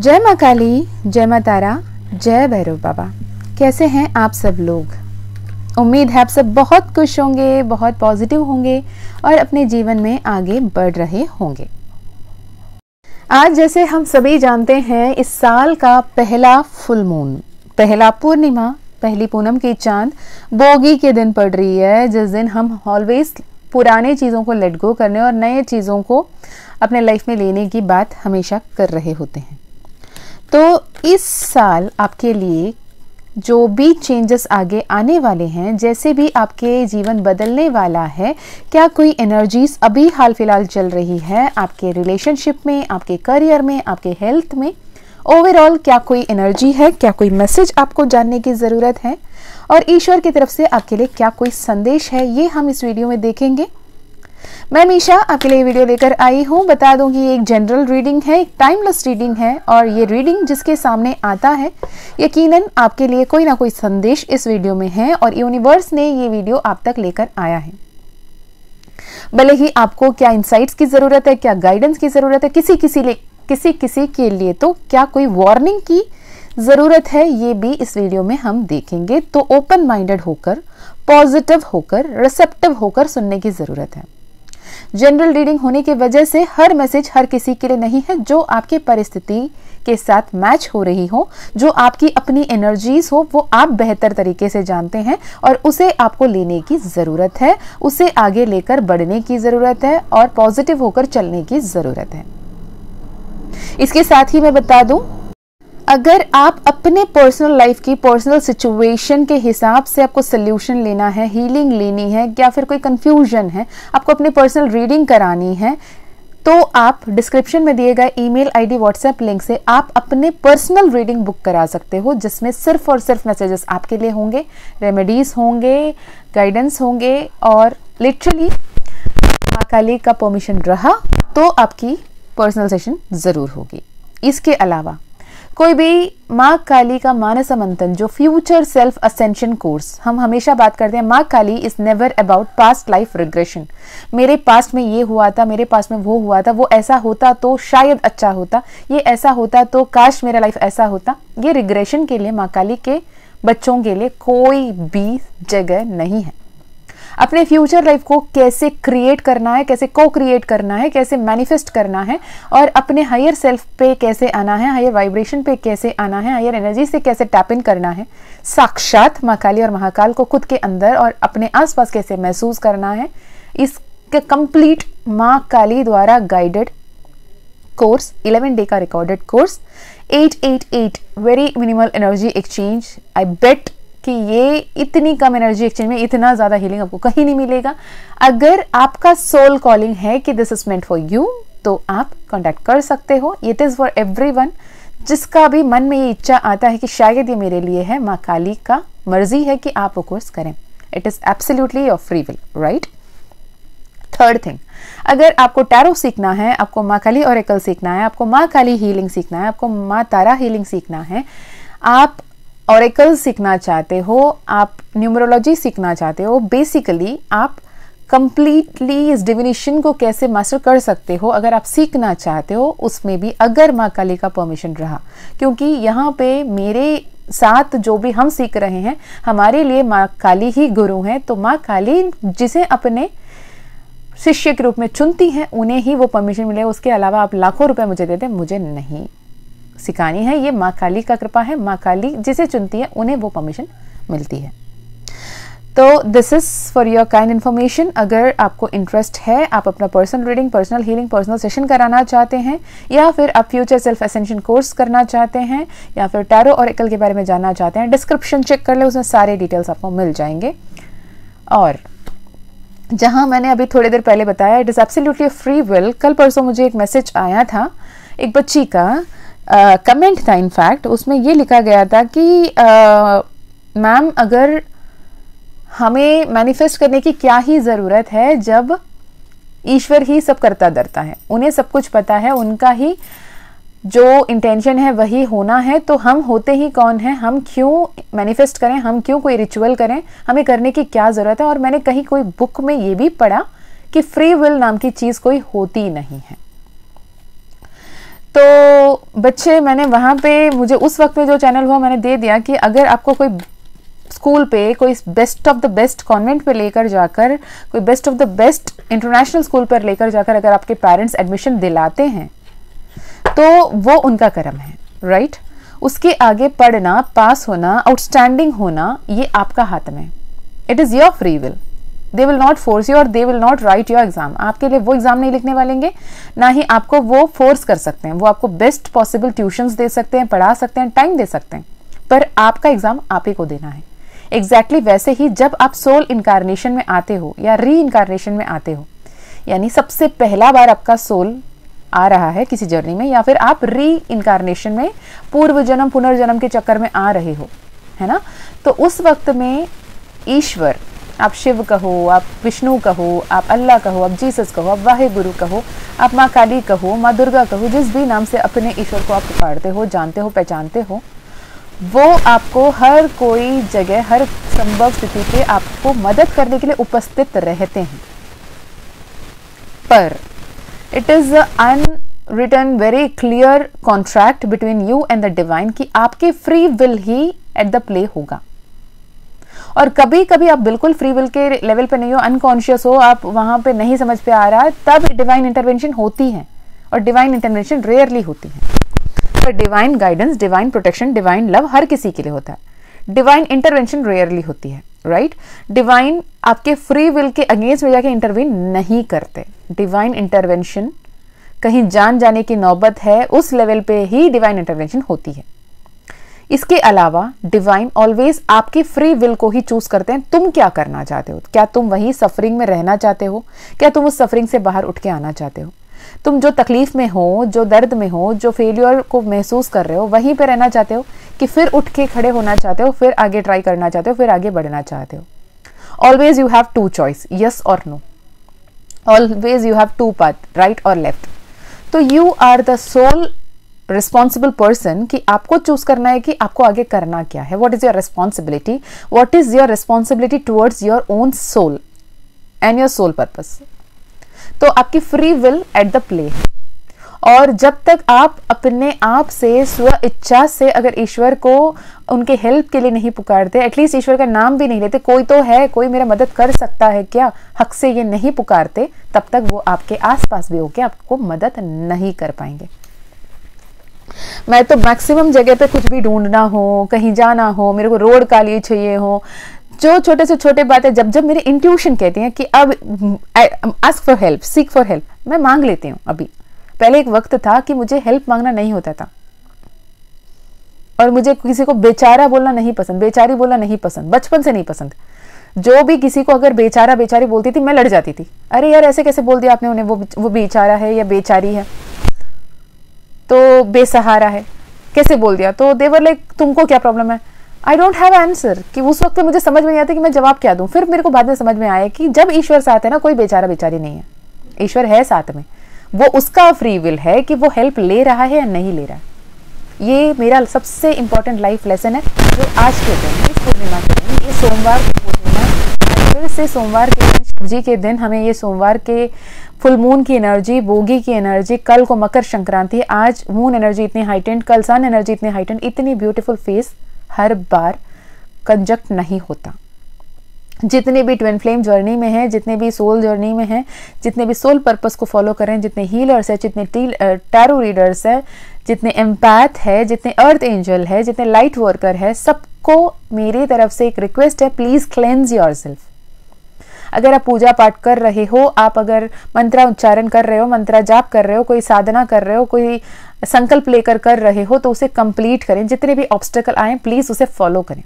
जय माँ काली, जय माँ तारा, जय भैरव बाबा। कैसे हैं आप सब लोग? उम्मीद है आप सब बहुत खुश होंगे, बहुत पॉजिटिव होंगे और अपने जीवन में आगे बढ़ रहे होंगे। आज जैसे हम सभी जानते हैं, इस साल का पहला फुल मून, पहला पूर्णिमा, पहली पूनम की चांद बोगी के दिन पड़ रही है, जिस दिन हम ऑलवेज पुराने चीज़ों को लेट गो करने और नए चीज़ों को अपने लाइफ में लेने की बात हमेशा कर रहे होते हैं। तो इस साल आपके लिए जो भी चेंजेस आगे आने वाले हैं, जैसे भी आपके जीवन बदलने वाला है, क्या कोई एनर्जीज अभी हाल फिलहाल चल रही है आपके रिलेशनशिप में, आपके करियर में, आपके हेल्थ में, ओवरऑल क्या कोई एनर्जी है, क्या कोई मैसेज आपको जानने की ज़रूरत है और ईश्वर की तरफ से आपके लिए क्या कोई संदेश है, ये हम इस वीडियो में देखेंगे। मैं मीशा आपके लिए वीडियो लेकर आई हूँ। बता दूं कि ये एक जनरल रीडिंग है, एक टाइमलेस रीडिंग है और ये रीडिंग जिसके सामने आता है, यकीनन आपके लिए कोई ना कोई संदेश इस वीडियो में है और यूनिवर्स ने ये वीडियो आप तक लेकर आया है। भले ही आपको क्या इंसाइट्स की ज़रूरत है, क्या गाइडेंस की ज़रूरत है, किसी के लिए तो क्या कोई वार्निंग की ज़रूरत है, ये भी इस वीडियो में हम देखेंगे। तो ओपन माइंडेड होकर, पॉजिटिव होकर, रिसेप्टिव होकर सुनने की ज़रूरत है। जनरल रीडिंग होने की वजह से हर मैसेज हर किसी के लिए नहीं है। जो आपकी परिस्थिति के साथ मैच हो रही हो, जो आपकी अपनी एनर्जीज हो, वो आप बेहतर तरीके से जानते हैं और उसे आपको लेने की ज़रूरत है, उसे आगे लेकर बढ़ने की ज़रूरत है और पॉजिटिव होकर चलने की ज़रूरत है। इसके साथ ही मैं बता दूं, अगर आप अपने पर्सनल लाइफ की पर्सनल सिचुएशन के हिसाब से आपको सोल्यूशन लेना है, हीलिंग लेनी है या फिर कोई कंफ्यूजन है, आपको अपनी पर्सनल रीडिंग करानी है, तो आप डिस्क्रिप्शन में दिए गए ईमेल आईडी, व्हाट्सएप लिंक से आप अपने पर्सनल रीडिंग बुक करा सकते हो, जिसमें सिर्फ और सिर्फ मैसेजेस आपके लिए होंगे, रेमेडीज होंगे, गाइडेंस होंगे और लिटरली माँ काली का परमिशन रहा तो आपकी पर्सनल सेशन ज़रूर होगी। इसके अलावा कोई भी माँ काली का मानस मंथन, जो फ्यूचर सेल्फ असेंशन कोर्स, हम हमेशा बात करते हैं माँ Kali is never about past life regression. मेरे पास्ट में ये हुआ था, मेरे पास्ट में वो हुआ था, वो ऐसा होता तो शायद अच्छा होता, ये ऐसा होता तो काश मेरा लाइफ ऐसा होता। ये रिग्रेशन के लिए माँ काली के बच्चों के लिए कोई भी जगह नहीं है। अपने फ्यूचर लाइफ को कैसे क्रिएट करना है, कैसे को क्रिएट करना है, कैसे मैनिफेस्ट करना है और अपने हायर सेल्फ पे कैसे आना है, हायर वाइब्रेशन पे कैसे आना है, हायर एनर्जी से कैसे टैप इन करना है, साक्षात माँ काली और महाकाल को खुद के अंदर और अपने आसपास कैसे महसूस करना है, इसका कंप्लीट माँ काली द्वारा गाइडेड कोर्स, 11 डे का recorded course, 888 very minimal energy exchange. I bet कि ये इतनी कम एनर्जी एक्सचेंज में इतना ज़्यादा हीलिंग आपको कहीं नहीं मिलेगा। अगर आपका सोल कॉलिंग है कि this is meant for you, तो आप कांटेक्ट कर सकते हो। इट इज़ फॉर एवरीवन, जिसका भी मन में ये इच्छा आता है कि शायद ये मेरे लिए है, माँ काली का मर्जी है कि आप वो कोर्स करें। It is absolutely your free will, right. Third thing, अगर आपको टैरो सीखना है, आपको माँ काली ऑरेकल सीखना है, आपको माँ काली हीलिंग सीखना है, आपको माँ तारा हीलिंग सीखना है, आप ऑरेकल सीखना चाहते हो, आप न्यूमरोलॉजी सीखना चाहते हो, बेसिकली आप कंप्लीटली इस डिविनेशन को कैसे मास्टर कर सकते हो, अगर आप सीखना चाहते हो, उसमें भी अगर माँ काली का परमिशन रहा, क्योंकि यहाँ पे मेरे साथ जो भी हम सीख रहे हैं, हमारे लिए माँ काली ही गुरु हैं। तो माँ काली जिसे अपने शिष्य के रूप में चुनती हैं, उन्हें ही वो परमिशन मिले। उसके अलावा आप लाखों रुपए मुझे देते, मुझे नहीं सिखानी है। ये माँ काली का कृपा है। माँ काली जिसे चुनती है उन्हें वो परमिशन मिलती है। तो this is for your kind information. अगर आपको इंटरेस्ट है, आप अपना personal reading, personal healing, personal session कराना चाहते हैं, या फिर आप फ्यूचर सेल्फ असेंशन कोर्स करना चाहते हैं, या फिर टैरो ऑरेकल के बारे में जानना चाहते हैं, डिस्क्रिप्शन चेक कर ले, उसमें सारे डिटेल्स आपको मिल जाएंगे। और जहां मैंने अभी थोड़ी देर पहले बताया, it is absolutely free will. कल परसों मुझे एक मैसेज आया था, एक बच्ची का कमेंट था, इनफैक्ट उसमें ये लिखा गया था कि मैम, अगर हमें मैनिफेस्ट करने की क्या ही ज़रूरत है जब ईश्वर ही सब करता धरता है, उन्हें सब कुछ पता है, उनका ही जो इंटेंशन है वही होना है, तो हम होते ही कौन है, हम क्यों मैनिफेस्ट करें, हम क्यों कोई रिचुअल करें, हमें करने की क्या ज़रूरत है। और मैंने कहीं कोई बुक में ये भी पढ़ा कि फ्री विल नाम की चीज़ कोई होती नहीं है। तो बच्चे, मैंने वहाँ पे, मुझे उस वक्त में जो चैनल हुआ मैंने दे दिया कि अगर आपको कोई स्कूल पे, कोई best of the best convent पे लेकर जाकर, कोई best of the best international school पर लेकर जाकर अगर आपके पेरेंट्स एडमिशन दिलाते हैं तो वो उनका कर्म है, राइट। उसके आगे पढ़ना, पास होना, आउटस्टैंडिंग होना, ये आपका हाथ में। It is your free will. They will not force you और they will not write your exam. आपके लिए वो एग्जाम नहीं लिखने वालेंगे, ना ही आपको वो फोर्स कर सकते हैं। वो आपको बेस्ट पॉसिबल ट्यूशंस दे सकते हैं, पढ़ा सकते हैं, टाइम दे सकते हैं, पर आपका एग्जाम आप ही को देना है। एग्जैक्टली वैसे ही जब आप सोल इनकारनेशन में आते हो या री इनकारनेशन में आते हो, यानी सबसे पहला बार आपका सोल आ रहा है किसी जर्नी में, या फिर आप री इनकारनेशन में पूर्व जन्म पुनर्जन्म के चक्कर में आ रहे हो, है ना। तो उस वक्त में ईश्वर, आप शिव कहो, आप विष्णु कहो, आप अल्लाह कहो, आप जीसस कहो, आप वाहे गुरु कहो, आप माँ काली कहो, माँ दुर्गा कहो, जिस भी नाम से अपने ईश्वर को आप पुकारते हो, जानते हो, पहचानते हो, वो आपको हर कोई जगह, हर संभव स्थिति पे आपको मदद करने के लिए उपस्थित रहते हैं। पर it is unwritten very clear contract between you and the divine कि आपके free will he eight the play होगा। और कभी कभी आप बिल्कुल फ्री विल के लेवल पे नहीं हो, अनकॉन्शियस हो, आप वहां पे नहीं समझ पे आ रहा है, तब डिवाइन इंटरवेंशन होती है। और डिवाइन इंटरवेंशन रेयरली होती है। पर divine guidance, divine protection, divine love हर किसी के लिए होता है। डिवाइन इंटरवेंशन रेयरली होती है, राइट। डिवाइन आपके फ्री विल के अगेंस्ट में जाके इंटरवीन नहीं करते। डिवाइन इंटरवेंशन कहीं जान जाने की नौबत है, उस लेवल पे ही डिवाइन इंटरवेंशन होती है। इसके अलावा डिवाइन ऑलवेज आपकी फ्री विल को ही चूज करते हैं। तुम क्या करना चाहते हो? क्या तुम वही सफरिंग में रहना चाहते हो? क्या तुम उस सफरिंग से बाहर उठ के आना चाहते हो? तुम जो तकलीफ में हो, जो दर्द में हो, जो फेलियर को महसूस कर रहे हो, वहीं पे रहना चाहते हो कि फिर उठ के खड़े होना चाहते हो, फिर आगे ट्राई करना चाहते हो, फिर आगे बढ़ना चाहते हो? Always you have two choice, yes और no. Always you have two path, right और लेफ्ट। तो you are the sole responsible person कि आपको चूज करना है कि आपको आगे करना क्या है। What is your responsibility? What is your responsibility towards your own soul and your soul purpose. तो आपकी free will at the play है। और जब तक आप अपने आप से स्व इच्छा से अगर ईश्वर को उनके हेल्प के लिए नहीं पुकारते, एटलीस्ट ईश्वर का नाम भी नहीं लेते, कोई तो है, कोई मेरा मदद कर सकता है क्या, हक से ये नहीं पुकारते, तब तक वो आपके आसपास भी होके आपको मदद नहीं कर पाएंगे। मैं तो मैक्सिमम जगह पे कुछ भी ढूंढना हो, कहीं जाना हो, मेरे को रोड का लिए चाहिए हो, जो छोटे से छोटे बातें जब जब मेरी इंट्यूशन कहती है कि अब ask for help, seek for help, मैं मांग लेती हूँ। अभी पहले एक वक्त था कि मुझे हेल्प मांगना नहीं होता था, और मुझे किसी को बेचारा बोलना नहीं पसंद, बेचारी बोलना नहीं पसंद, बचपन से नहीं पसंद। जो भी किसी को अगर बेचारा बेचारी बोलती थी, मैं लड़ जाती थी। अरे यार ऐसे कैसे बोल दिया आपने उन्हें, वो बेचारा है या बेचारी है, तो बेसहारा है, कैसे बोल दिया? तो देवर लाइक तुमको क्या प्रॉब्लम है? I don't have answer. कि उस वक्त मुझे समझ में नहीं आता कि मैं जवाब क्या दूं। फिर मेरे को बाद में समझ में आया कि जब ईश्वर साथ है ना, कोई बेचारा बेचारी नहीं है, ईश्वर है साथ में। वो उसका फ्री विल है कि वो हेल्प ले रहा है या नहीं ले रहा है। ये मेरा सबसे इंपॉर्टेंट लाइफ लेसन है जो आज के दिन, इस पूर्णिमा के दिन, ये सोमवार की पूर्णिमा, फिर से सोमवार के दिन, शिव जी के दिन, हमें ये सोमवार के फुल मून की एनर्जी, बोगी की एनर्जी, कल को मकर संक्रांति, आज मून एनर्जी इतनी हाइटेंड, कल सन एनर्जी इतनी हाइटेंड, इतनी ब्यूटीफुल फेस हर बार कंजक्ट नहीं होता। जितने भी ट्विन फ्लेम जर्नी में हैं, जितने भी सोल जर्नी में हैं, जितने भी सोल पर्पस को फॉलो कर रहे हैं, जितने हीलर्स हैं, जितने टैरो रीडर्स हैं, जितने एम्पैथ है, जितने अर्थ एंजल है, जितने लाइट वर्कर है, सबको मेरी तरफ से एक रिक्वेस्ट है, प्लीज क्लेंज योरसेल्फ। अगर आप पूजा पाठ कर रहे हो, आप अगर मंत्रा उच्चारण कर रहे हो, मंत्रा जाप कर रहे हो, कोई साधना कर रहे हो, कोई संकल्प लेकर कर रहे हो, तो उसे कंप्लीट करें। जितने भी ऑब्स्टेकल आए प्लीज उसे फॉलो करें।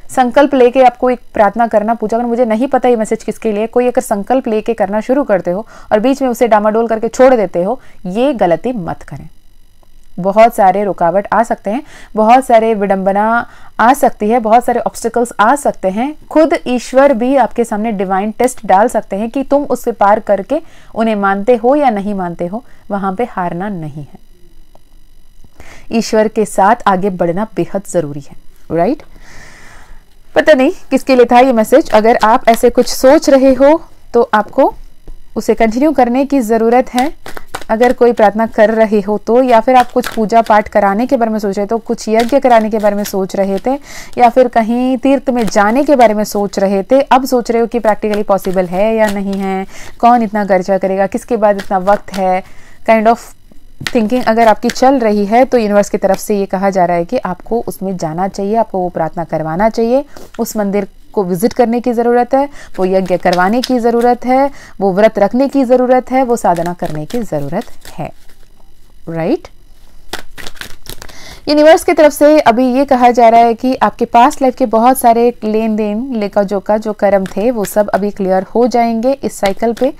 संकल्प लेके आपको एक प्रार्थना करना, पूजा करना, मुझे नहीं पता ये मैसेज किसके लिए, कोई अगर संकल्प लेके करना शुरू करते हो और बीच में उसे डामाडोल करके छोड़ देते हो, ये गलती मत करें। बहुत सारे रुकावट आ सकते हैं, बहुत सारे विडंबना आ सकती है, बहुत सारे ऑब्स्टिकल्स आ सकते हैं। खुद ईश्वर भी आपके सामने डिवाइन टेस्ट डाल सकते हैं कि तुम उससे पार करके उन्हें मानते हो या नहीं मानते हो। वहां पे हारना नहीं है, ईश्वर के साथ आगे बढ़ना बेहद जरूरी है, राइट। पता नहीं किसके लिए था ये मैसेज। अगर आप ऐसे कुछ सोच रहे हो तो आपको उसे कंटिन्यू करने की जरूरत है। अगर कोई प्रार्थना कर रहे हो तो, या फिर आप कुछ पूजा पाठ कराने के बारे में सोच रहे थे, कुछ यज्ञ कराने के बारे में सोच रहे थे, या फिर कहीं तीर्थ में जाने के बारे में सोच रहे थे, अब सोच रहे हो कि प्रैक्टिकली पॉसिबल है या नहीं है, कौन इतना खर्चा करेगा, किसके बाद इतना वक्त है, काइंड ऑफ थिंकिंग अगर आपकी चल रही है, तो यूनिवर्स की तरफ से ये कहा जा रहा है कि आपको उसमें जाना चाहिए, आपको वो प्रार्थना करवाना चाहिए, उस मंदिर को विजिट करने की ज़रूरत है, वो यज्ञ करवाने की ज़रूरत है, वो व्रत रखने की ज़रूरत है, वो साधना करने की ज़रूरत है, राइट। यूनिवर्स की तरफ से अभी ये कहा जा रहा है कि आपके पास्ट लाइफ के बहुत सारे लेन देन, लेखा जोखा जो कर्म थे, वो सब अभी क्लियर हो जाएंगे इस साइकिल पे।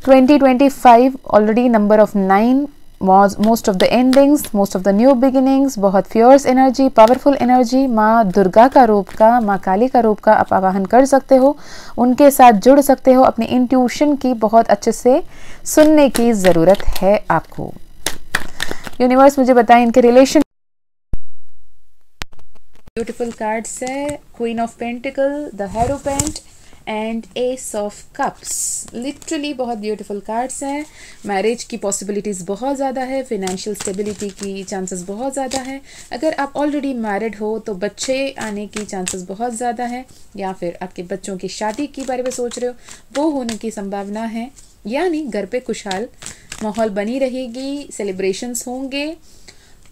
2025 already number of 9, most of the endings, most of the new beginnings, बहुत फियर्स एनर्जी, पावरफुल एनर्जी, माँ दुर्गा का रूप का, माँ काली का रूप का आप आवाहन कर सकते हो, उनके साथ जुड़ सकते हो। अपने इंट्यूशन की बहुत अच्छे से सुनने की ज़रूरत है आपको। यूनिवर्स मुझे बताएं इनके रिलेशन। ब्यूटीफुल कार्ड्स है, queen of pentacle, the hierophant and ace of cups. Literally बहुत ब्यूटीफुल कार्ड्स हैं। मैरिज की पॉसिबिलिटीज़ बहुत ज़्यादा है, फिनेंशियल स्टेबिलिटी की चांसेस बहुत ज़्यादा है। अगर आप ऑलरेडी मैरिड हो तो बच्चे आने की चांसेस बहुत ज़्यादा है, या फिर आपके बच्चों की शादी के बारे में सोच रहे हो, वो होने की संभावना है। यानी घर पे खुशहाल माहौल बनी रहेगी, सेलिब्रेशंस होंगे,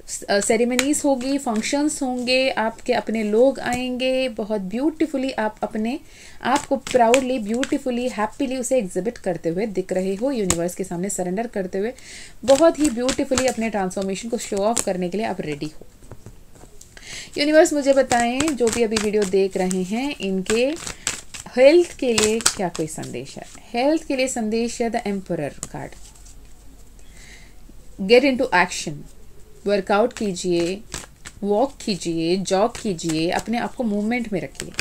सेरेमनीज होगी, फंक्शंस होंगे, आपके अपने लोग आएंगे, बहुत ब्यूटीफुली आप अपने आप को प्राउडली, ब्यूटीफुली, हैप्पीली उसे एग्जिबिट करते हुए दिख रहे हो, यूनिवर्स के सामने सरेंडर करते हुए बहुत ही ब्यूटीफुली अपने ट्रांसफॉर्मेशन को शो ऑफ करने के लिए आप रेडी हो। यूनिवर्स मुझे बताएं, जो भी अभी वीडियो देख रहे हैं, इनके हेल्थ के लिए क्या कोई संदेश है? हेल्थ के लिए संदेश है the emperor card. Get into action, workout कीजिए, वॉक कीजिए, जॉग कीजिए, अपने आप को मूवमेंट में रखिए,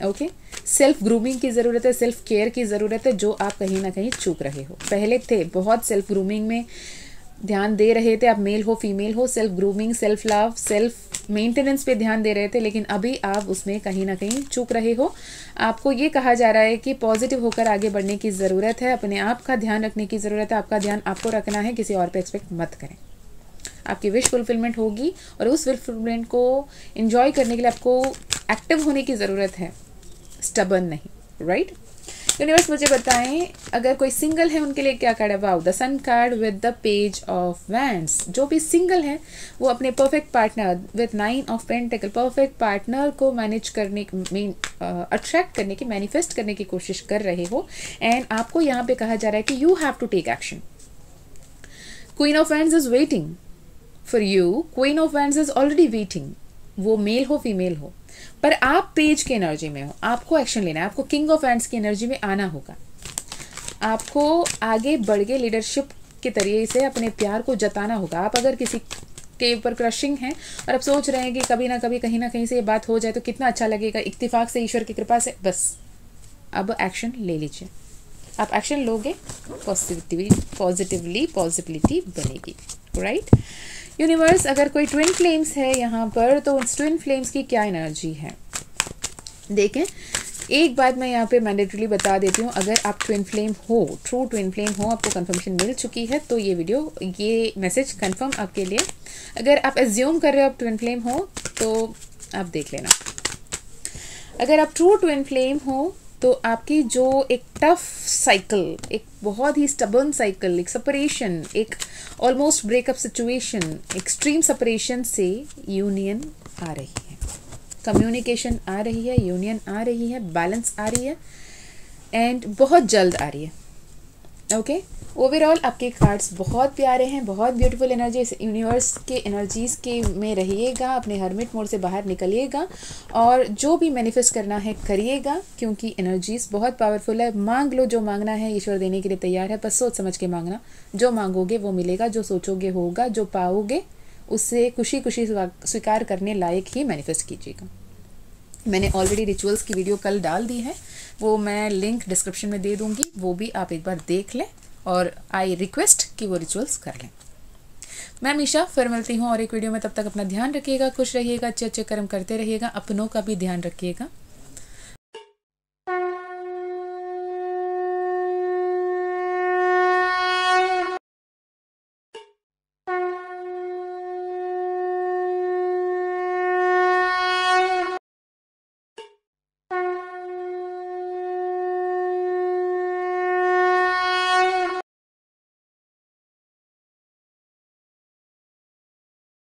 ओके। सेल्फ ग्रूमिंग की ज़रूरत है, सेल्फ केयर की ज़रूरत है, जो आप कहीं ना कहीं चूक रहे हो। पहले थे बहुत सेल्फ ग्रूमिंग में ध्यान दे रहे थे, आप मेल हो फीमेल हो, self grooming, self love, self maintenance पे ध्यान दे रहे थे, लेकिन अभी आप उसमें कहीं ना कहीं चूक रहे हो। आपको ये कहा जा रहा है कि पॉजिटिव होकर आगे बढ़ने की ज़रूरत है, अपने आप का ध्यान रखने की ज़रूरत है, आपका ध्यान आपको रखना है, किसी और पे एक्सपेक्ट मत करें। आपकी विश फुलफिलमेंट होगी, और उस विश फुलफिलमेंट को एंजॉय करने के लिए आपको एक्टिव होने की ज़रूरत है, स्टबर्न नहीं, राइट। यूनिवर्स मुझे बताएं, अगर कोई सिंगल है उनके लिए क्या कार्ड है? Wow, the sun card with the page of wands. जो भी सिंगल है वो अपने perfect partner with 9 of pentacle, perfect partner को मैनेज करने में, अट्रैक्ट करने की, मैनिफेस्ट करने की कोशिश कर रहे हो। एंड आपको यहाँ पे कहा जा रहा है कि you have to take action. Queen of wands is waiting for you, queen of wands is already waiting, वो मेल हो फीमेल हो, पर आप पेज की एनर्जी में हो, आपको एक्शन लेना है, आपको किंग ऑफ वैंड्स की एनर्जी में आना होगा, आपको आगे बढ़ के लीडरशिप के तरीके से अपने प्यार को जताना होगा। आप अगर किसी के ऊपर क्रशिंग है और आप सोच रहे हैं कि कभी ना कभी कहीं ना कहीं से ये बात हो जाए तो कितना अच्छा लगेगा, इत्तेफाक से, ईश्वर की कृपा से, बस अब एक्शन ले लीजिए। आप एक्शन लोगे, पॉजिटिवली पॉजिटिविटी बनेगी, राइट। यूनिवर्स, अगर कोई ट्विन फ्लेम्स है यहाँ पर, तो उस ट्विन फ्लेम्स की क्या एनर्जी है देखें। एक बात मैं यहाँ पे मैंडेटरीली बता देती हूँ, अगर आप ट्विन फ्लेम हो, ट्रू ट्विन फ्लेम हो, आपको कंफर्मेशन मिल चुकी है, तो ये वीडियो, ये मैसेज कंफर्म आपके लिए। अगर आप एज्यूम कर रहे हो आप ट्विन फ्लेम हो, तो आप देख लेना। अगर आप ट्रू ट्विन फ्लेम हो तो आपकी जो एक टफ साइकिल, एक बहुत ही स्टबर्न साइकिल, एक सेपरेशन, एक almost breakup situation, extreme separation से यूनियन आ रही है, कम्युनिकेशन आ रही है, यूनियन आ रही है, बैलेंस आ रही है, एंड बहुत जल्द आ रही है, ओके। ओवरऑल आपके कार्ड्स बहुत प्यारे हैं, बहुत ब्यूटीफुल एनर्जी, यूनिवर्स के एनर्जीज़ के में रहिएगा, अपने हर्मिट मोड से बाहर निकलिएगा, और जो भी मैनिफेस्ट करना है करिएगा, क्योंकि एनर्जीज़ बहुत पावरफुल है। मांग लो, जो मांगना है ईश्वर देने के लिए तैयार है, बस सोच समझ के मांगना, जो मांगोगे वो मिलेगा, जो सोचोगे होगा, जो पाओगे उससे खुशी खुशी स्वीकार करने लायक ही मैनिफेस्ट कीजिएगा। मैंने ऑलरेडी रिचुअल्स की वीडियो कल डाल दी है, वो मैं लिंक डिस्क्रिप्शन में दे दूँगी, वो भी आप एक बार देख लें, और आई रिक्वेस्ट कि वो रिचुअल्स कर लें। मैं मीशा फिर मिलती हूँ और एक वीडियो में, तब तक अपना ध्यान रखिएगा, खुश रहिएगा, अच्छे अच्छे कर्म करते रहिएगा, अपनों का भी ध्यान रखिएगा।